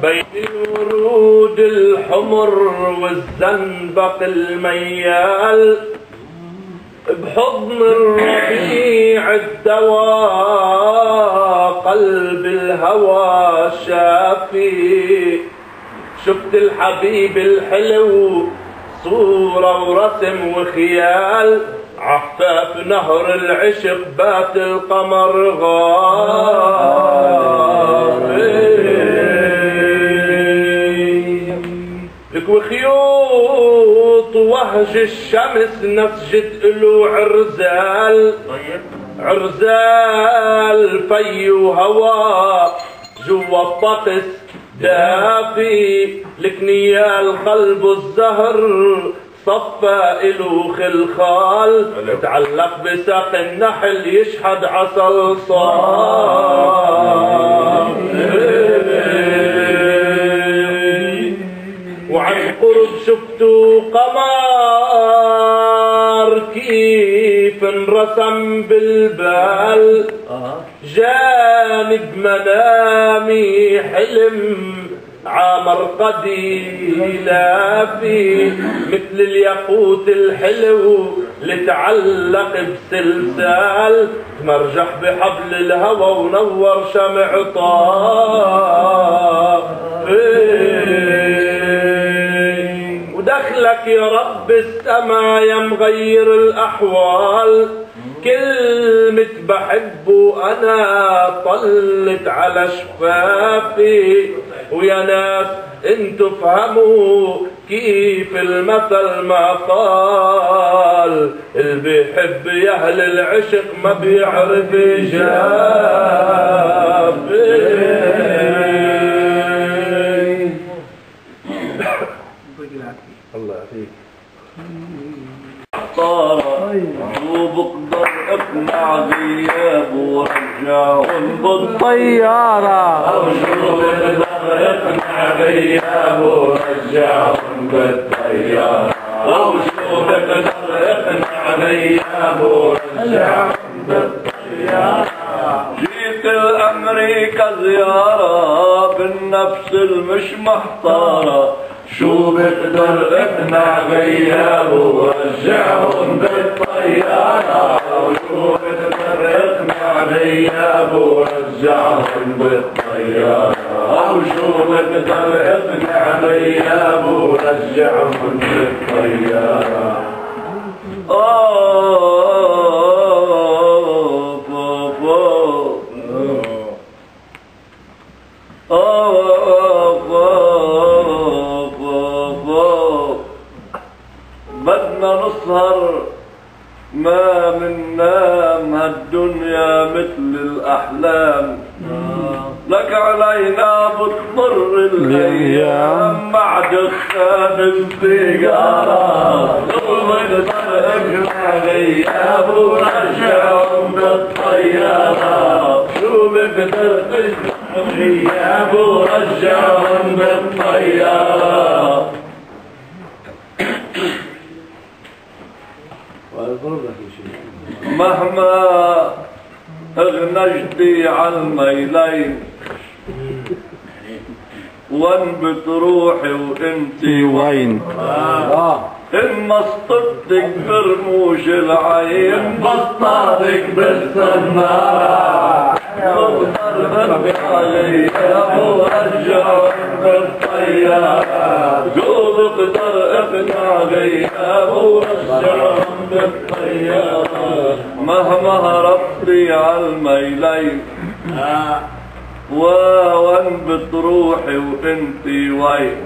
بين الورود الحمر والزنبق الميال بحضن الربيع الدواء قلب الهوى شافي شفت الحبيب الحلو صورة ورسم وخيال عفاف نهر العشق بات القمر غاب وخيوط وهج الشمس نسجت له عرزال عرزال في وهوا جوا الطقس دافي لكنيال قلب الزهر صفى إلو خلخال تعلق بساق النحل يشحد عسل صار وعن قرب شفتوا قمر كيف انرسم بالبال جانب منامي حلم عامر قديلا في مثل الياقوت الحلو لتعلق بسلسال تمرجح بحبل الهوى ونور شمع ودخلك يا رب السما يا مغير الأحوال كلمة بحبه أنا طلت على شفافي ويا ناس انتوا فهموا كيف المثل ما قال اللي بيحب يا أهل العشق ما بيعرف الله يعافيك شو بقدر اقنع غيابه ورجعهم بالطيارة شو بقدر اقنع غيابه ورجعهم بالطيارة شو بقدر اقنع غيابه ورجعهم بالطيارة جيت الامريكا زيارة بالنفس المش محتارة شو بقدر اقنع غيابه ورجعهم بالطيارة وشو بقدر اقنع غيابه ورجعهم بالطيارة وشو بقدر اقنع غيابه ورجعهم بالطيارة بدنا نسهر ما مننام هالدنيا مثل الأحلام لك علينا بتمر الأيام مع دخان السيجارة شو بقدر اقنع غيابه ورجعهم بالطيارة شو بقدر اقنع غيابه ورجعهم بالطيارة مهما اغنجتي عالميلين وين بتروحي وانتي وين إن مسطتك برموش العين بسطاتك بالسماعة بقدر اقنع غيابه ورجعهم بالطيارة شو بقدر اقنع غيابه ورجعهم بالطيارة مهما هربتي عالميلين وين بتروحي وانتي وين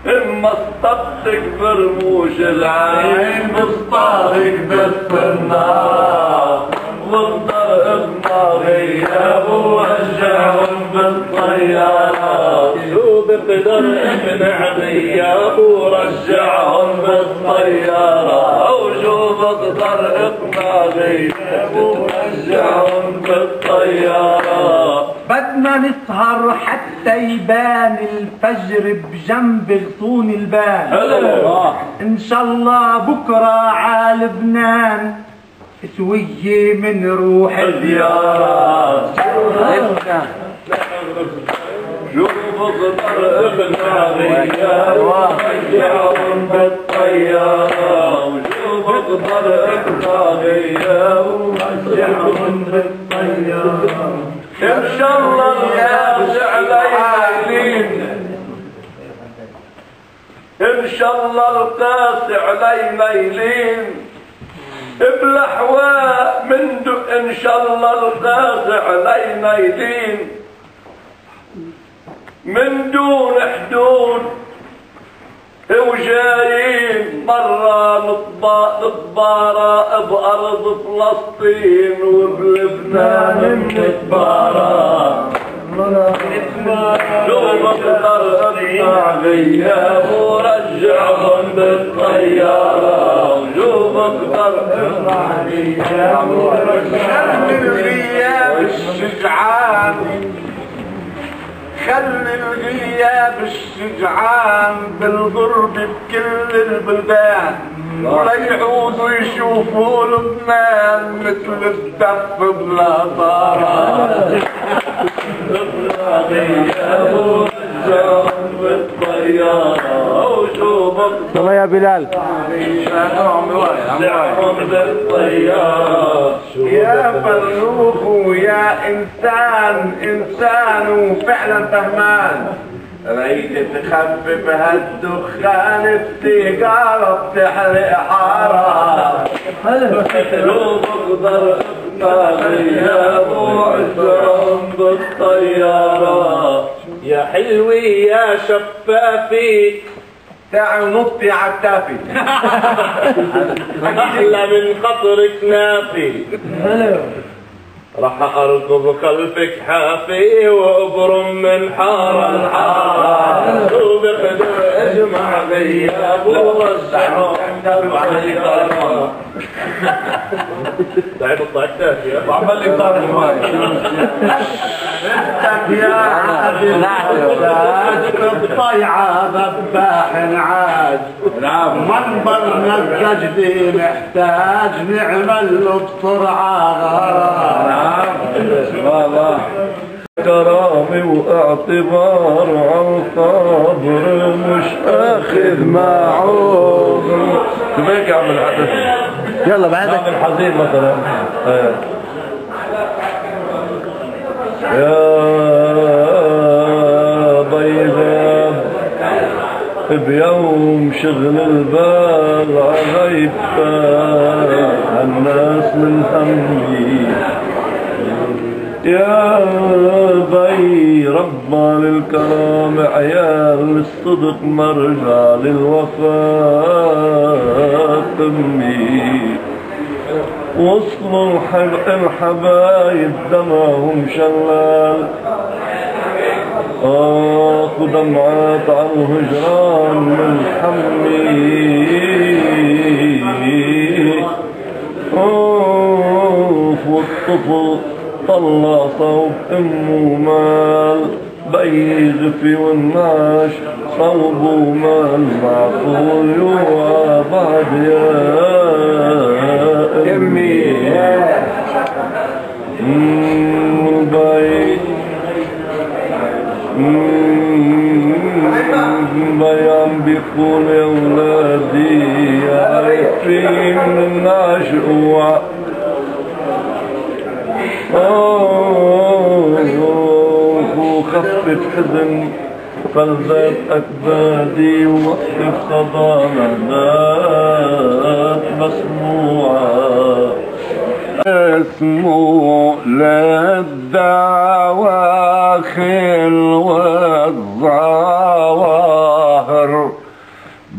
إن مسطتك برموش العين بسطاتك بالسماعة بقدر اقنع غيابه ورجعهم بالطيارة شو بقدر اقنع غيابه ورجعهم بالطيارة شو بقدر اقنع غيابه ورجعهم بالطيارة بدنا نسهر حتى يبان الفجر بجنب غصون البان. ان شاء الله بكره على لبنان سوية من روح الديار. شوف اقدر ابنا غياب ورجعهم بالطيارة. وشوف اقدر ابنا غياب ورجعهم بالطيارة. ان شاء الله الناس علي ان شاء الله القاس علي ميلين بالاحواء من ان شاء الله القاس علي ميلين من دون حدود وجايين مرة نتبارى بأرض فلسطين وبلبنان نتبارى. شوف اقدر اطلع غياب ورجعهم بالطيارة. شوف اقدر اطلع غياب ورجعهم بالغياب الشجعان. خلي الغياب الشجعان بالغرب بكل البلدان ولا يعودوا يشوفوا لبنان مثل الدف بلا طارة. والله يا بلال يا فروخ ويا انسان وفعلا فهمان. ريت تخفف هالدخان السيجارة بتحرق حارة. لو بقدر ابقى غياب وعزهم بالطيارة. يا حلوي يا شفافي تعي ونطي عالتافي. احلى من خطرك نافي. راح اركض خلفك حافي وابرم من حارة لحارة. وبقدر اجمع غياب ورجعهم بالطيارة. تعب الطاقتات يا وعمل لي طار هواي. يا عادل الطيعة ذباح عاد. منبرنا الجدي محتاج نعمل له بسرعة غرام. كرامي واعتبار عالصبر مش اخذ معه. كيف اعمل حدث؟ يلا بعدك اعمل حزين مثلا. يا ضيغام بيوم شغل البال علي الناس من همي. يا بي ربنا للكرام عيال الصدق مرجع للوفاء تمي. وصلوا الحبايب دمعهم شلال. ودمعات على الهجران من حمي. والطفل طلع صوب امه مال بيغفي والناش صوبه مال معقول يوعى بعد يا امي. البيت بيان بيقول يا ولادي عارفين الناش اوعى. وخفف حزن فلذات أكبادي ووقف صدى مهدات مسموعة. اسمه للدواخل والظواهر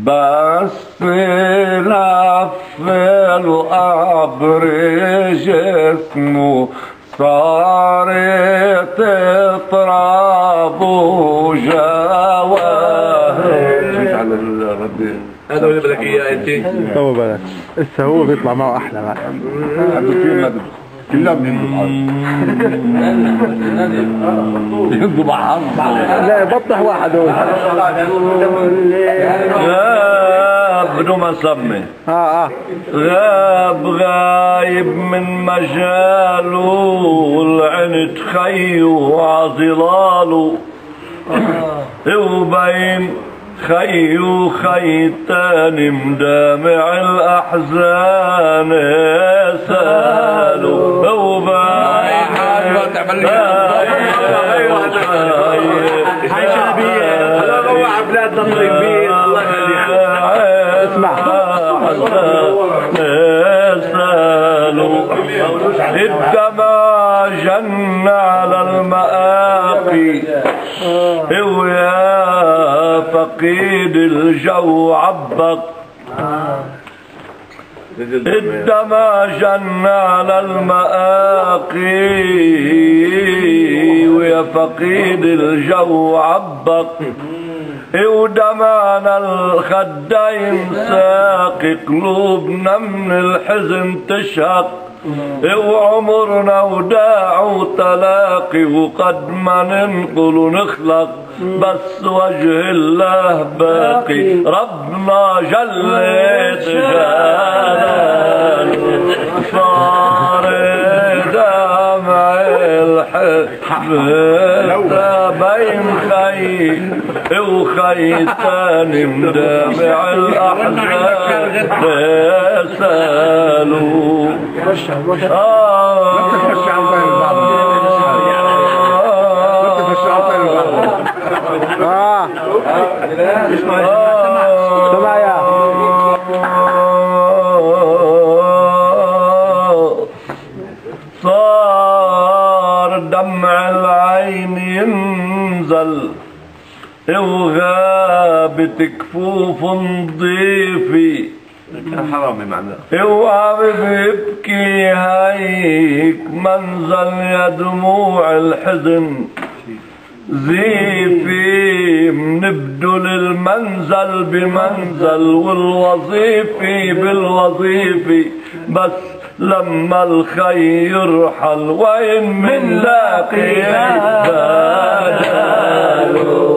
بس لف القبر جسمه صارت تراب وجواهر. على الردين هذا اللي بدك اياه انت. طول بالك لسه هو بيطلع معه احلى بقى. عنده كثير مدد. كلهم ينضبوا على لا بطح واحد هو. غاب بدون ما نسمي. غاب غايب من مجاله والعين تخيو عظلاله وبين خيو خيتان مدامع الأحزان سالوا وبين هاي شعبية هلا روع بلادنا طيبين الله يخليك. اسمع الدمى جن على المآقي ويا فقيد الجو عبق الدمى جن على المآقي ويا فقيد الجو عبق ودمعنا الخدين ساقي قلوبنا من الحزن تشهق وعمرنا وداع وتلاقي وقد ما ننقل ونخلق بس وجه الله باقي ربنا جلت جلاله صار دمع الحب بين خي وخيتان مدامع الأحزان سالوا صار دمع العين ينزل وغابت كفوف نضيفي حرامي معناه وعم بيبكي هيك منزل يا دموع الحزن زيفي منبدل المنزل بمنزل والوظيفي بالوظيفي بس لما الخي يرحل وين من لاقي بداله